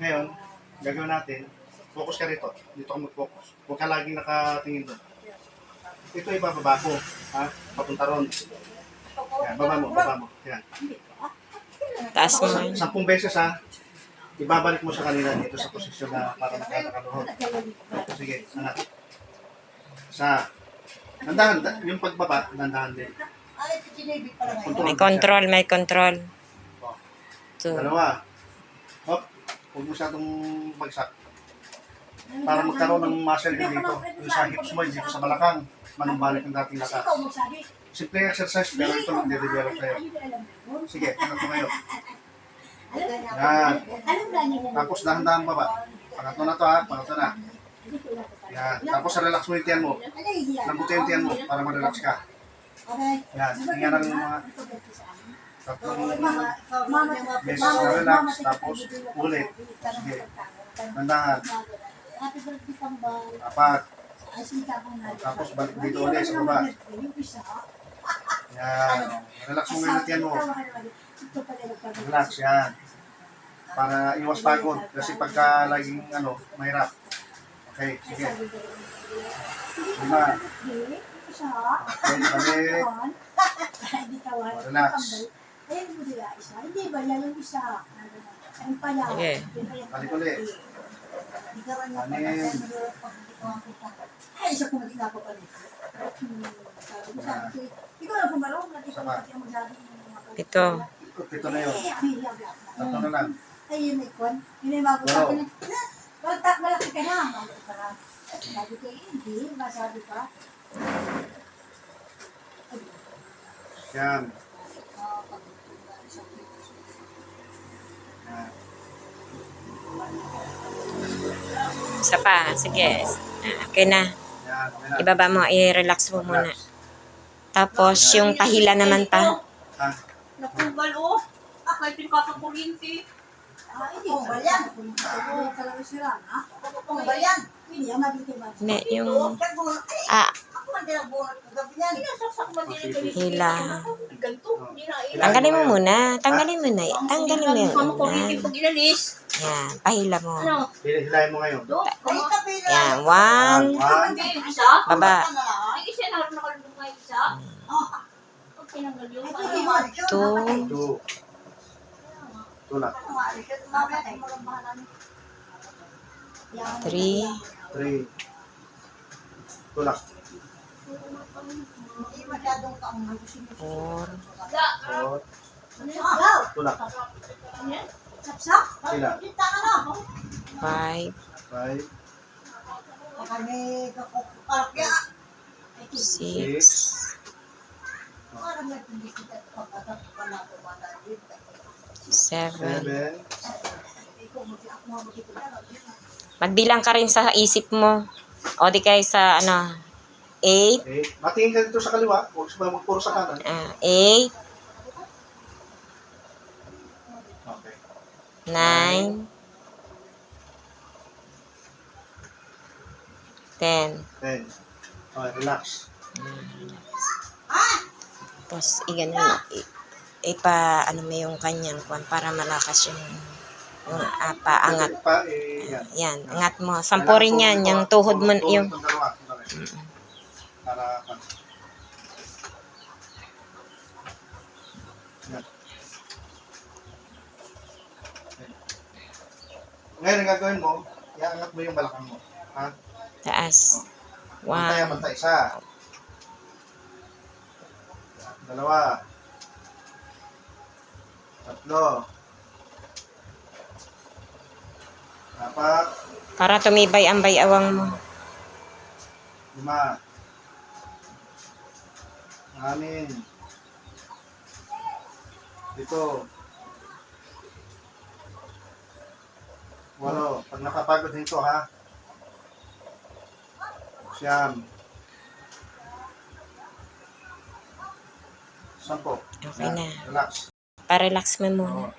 Ngayon, gagawin natin, focus ka rito. Dito ka mag-focus. Huwag ka laging nakatingin doon. Ito ibababa ko. Ha? Papunta ron. Yan, baba mo. Yan. Taas mo. 10 beses ha. Ibabalik mo sa kanila dito sa posisyon na para makatakaluhod. Sige, anak. Dandahan, yung pagbaba, dandahan din. May control. So, Dalawa. Hop, huwag mo siyadong bagsak. Para magkaroon ng muscle yun dito. Yung sa hips mo, hindi ko sa balakang. Manumbalik ang dating lakas. Simple exercise, pero ito nagde-develop sa'yo. Sige, tingnan ko ngayon. Yan. Tapos dahan-dahan baba. Pangatlo na to ha, pangatlo na. Yan. Tapos relax mo yung tiyan mo. Lambutin yung tiyan mo para ma-relax ka. Yan. Tingnan ang mga tatlong beses na relax. Tapos ulit. Sige. Dandahan. Apat. Tapos balik dito ulit sa baba. Yan. Relax mo yung tiyan mo. Relax yan. Para iwas pagod. Kasi pagka laging mahirap. Okay, sige. 5. Okay, balik. Relax. sige. Balik ulit. 6. 7. Ito na yun. Tatlo na lang. Ayun, ikon. Yun yung mabuta ko na. Malaki ka na. Sabi ko, hindi. Masabi ka. Yan. Yan. Isa pa. Sige. Okay na. Yan. Ibaba mo. I-relax mo muna. Tapos, yung pahila naman pa. Ha? Nakumbal o. Kahit yung kakakurinti. Hindi ko ba yan? Talaga sila, ha? Kung ba yan? Hindi, mabiti ba? Hindi, yung... Ako man din ang bunot ko gabi yan. Pinasaksak man din ang ganito. Hila. Ganito. Hindi na ilan. Tanggalin mo muna. Tanggalin mo na. Tanggalin mo yun. Kamakurinti pag inalis. Yan. Pahila mo. Ano? Hilahin mo ngayon. Do? Ay, tabi na. Yan. 1. Hindi, isa? Baba. Ay, isa na nakalubog nga isa. Pag tinanggal yung Ito, di mo. 2. 2. Tulak. 3. 3. Tulak. Hindi masyadong kaungan. 4. 4. Tulak. Sapsak? Sila. Kita ka na. 5. 5. Baka may kakalakya. 6. Parang may pindikita pagkatak pa na ito bata din. 7. 7. Magbilang ka rin sa isip mo. O di kayo sa 8. 8. Matingin ka dito sa kaliwa. Huwag sa magpuro sa kanan. 8. Okay. 9. 10. 10. Okay, relax. Tapos, ano mo yung kanyang kwan para malakas yung paangat. Yan. Yan, angat mo. Sampurin yan, yung tuhod mo, yung... Para yan. Ngayon, ang gagawin mo, iangat mo yung balakang mo. Ha? Taas. Bantay, 1. bantay. 1. 2. 3. 4. Para tumibay ang bayawang mo. 5. 6. 7. 8. Pag nakapagod dito ha. 9. 10. Okay na. Relax. Pa-relax mo muna.